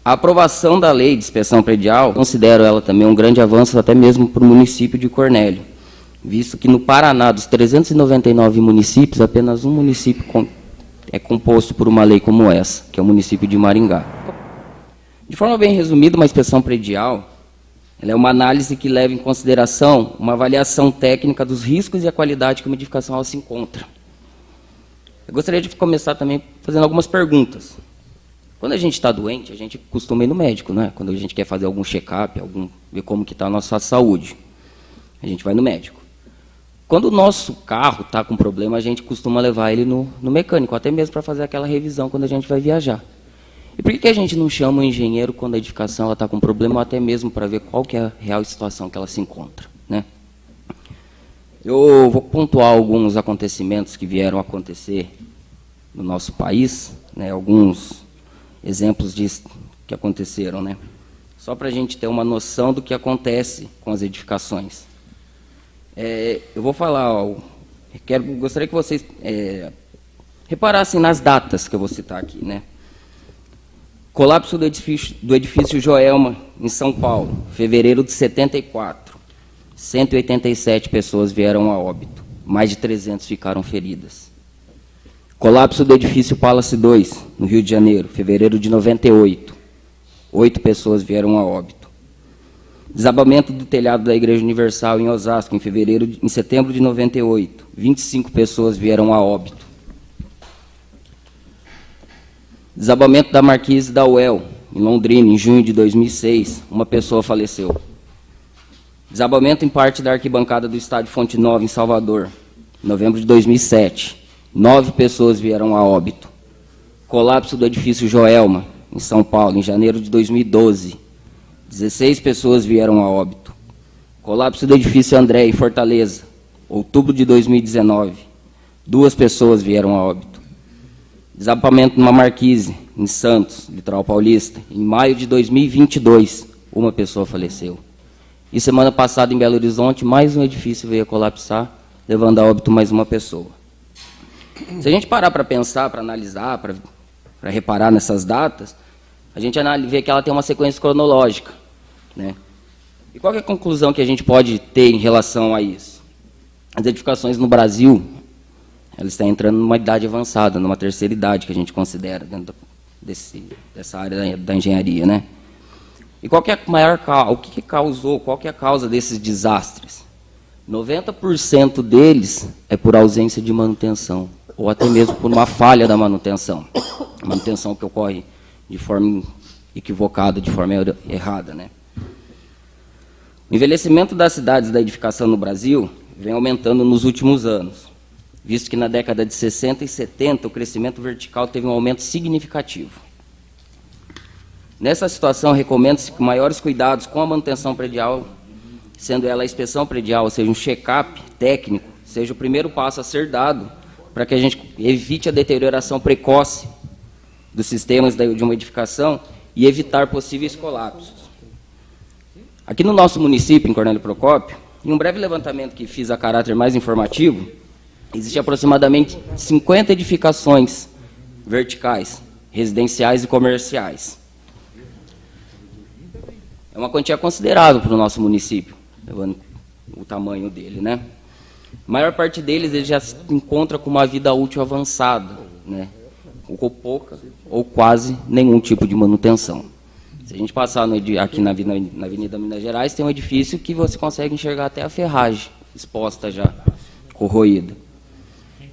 A aprovação da lei de inspeção predial, considero ela também um grande avanço até mesmo para o município de Cornélio, visto que no Paraná, dos 399 municípios, apenas um município é composto por uma lei como essa, que é o município de Maringá. De forma bem resumida, uma inspeção predial ela é uma análise que leva em consideração uma avaliação técnica dos riscos e a qualidade que uma edificação ela se encontra. Eu gostaria de começar também fazendo algumas perguntas. Quando a gente está doente, a gente costuma ir no médico, né? Quando a gente quer fazer algum check-up, ver como que está a nossa saúde, a gente vai no médico. Quando o nosso carro está com problema, a gente costuma levar ele no mecânico, até mesmo para fazer aquela revisão quando a gente vai viajar. E por que a gente não chama o engenheiro quando a edificação está com problema, ou até mesmo para ver qual que é a real situação que ela se encontra, né? Eu vou pontuar alguns acontecimentos que vieram a acontecer no nosso país, né? Alguns exemplos que aconteceram, né? Só para a gente ter uma noção do que acontece com as edificações. Eu vou falar, gostaria que vocês reparassem nas datas que eu vou citar aqui, né? Colapso do edifício Joelma, em São Paulo, fevereiro de 74. 187 pessoas vieram a óbito, mais de 300 ficaram feridas. Colapso do edifício Palace 2, no Rio de Janeiro, fevereiro de 98. 8 pessoas vieram a óbito. Desabamento do telhado da Igreja Universal em Osasco, em setembro de 98. 25 pessoas vieram a óbito. Desabamento da Marquise da UEL, em Londrina, em junho de 2006. Uma pessoa faleceu. Desabamento em parte da arquibancada do estádio Fonte Nova, em Salvador, em novembro de 2007. 9 pessoas vieram a óbito. Colapso do edifício Joelma, em São Paulo, em janeiro de 2012. 16 pessoas vieram a óbito. Colapso do edifício André, em Fortaleza, outubro de 2019. 2 pessoas vieram a óbito. Desabamento numa marquise, em Santos, litoral paulista, em maio de 2022. Uma pessoa faleceu. E semana passada, em Belo Horizonte, mais um edifício veio a colapsar, levando a óbito mais uma pessoa. Se a gente parar para pensar, para analisar, para reparar nessas datas, a gente vê que ela tem uma sequência cronológica, né? E qual é a conclusão que a gente pode ter em relação a isso? As edificações no Brasil, elas estão entrando numa idade avançada, numa terceira idade que a gente considera dentro dessa área da engenharia, né? E qual que é o que causou, qual que é a causa desses desastres? 90% deles é por ausência de manutenção, ou até mesmo por uma falha da manutenção. Manutenção que ocorre de forma equivocada, de forma errada, né? O envelhecimento das cidades da edificação no Brasil vem aumentando nos últimos anos, visto que na década de 60 e 70 o crescimento vertical teve um aumento significativo. Nessa situação, recomenda-se que maiores cuidados com a manutenção predial, sendo ela a inspeção predial, ou seja, um check-up técnico, seja o primeiro passo a ser dado para que a gente evite a deterioração precoce dos sistemas de uma edificação e evitar possíveis colapsos. Aqui no nosso município, em Cornélio Procópio, em um breve levantamento que fiz a caráter mais informativo, existem aproximadamente 50 edificações verticais, residenciais e comerciais. É uma quantia considerável para o nosso município, levando o tamanho dele, né? A maior parte deles ele já se encontra com uma vida útil avançada, né? Com pouca ou quase nenhum tipo de manutenção. Se a gente passar aqui na Avenida Minas Gerais, tem um edifício que você consegue enxergar até a ferragem exposta já, corroída.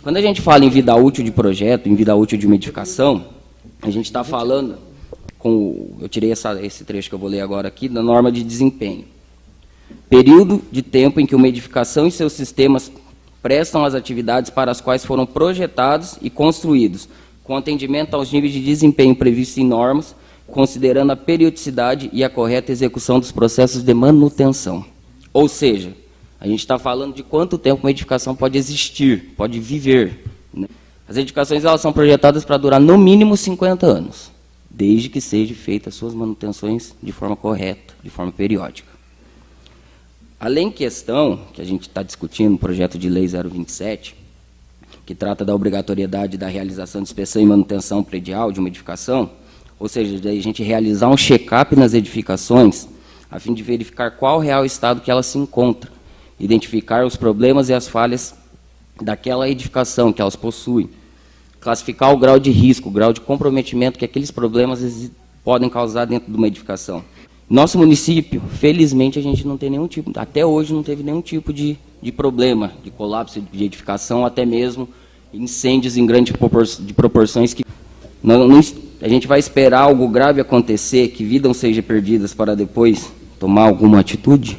Quando a gente fala em vida útil de projeto, em vida útil de uma edificação, a gente está falando, eu tirei esse trecho que eu vou ler agora aqui, da norma de desempenho. Período de tempo em que uma edificação e seus sistemas prestam as atividades para as quais foram projetados e construídos, com atendimento aos níveis de desempenho previstos em normas, considerando a periodicidade e a correta execução dos processos de manutenção. Ou seja, a gente está falando de quanto tempo uma edificação pode existir, pode viver, né? As edificações elas são projetadas para durar no mínimo 50 anos, desde que sejam feitas suas manutenções de forma correta, de forma periódica. Além questão, que a gente está discutindo, o projeto de lei 027, que trata da obrigatoriedade da realização de inspeção e manutenção predial de uma edificação, ou seja, de a gente realizar um check-up nas edificações, a fim de verificar qual o real estado que ela se encontra, identificar os problemas e as falhas daquela edificação que elas possuem, classificar o grau de risco, o grau de comprometimento que aqueles problemas podem causar dentro de uma edificação. Nosso município, felizmente, a gente não tem nenhum tipo, até hoje não teve nenhum tipo de problema, de colapso de edificação, até mesmo incêndios em grandes proporções que a gente vai esperar algo grave acontecer, que vidas sejam perdidas para depois tomar alguma atitude?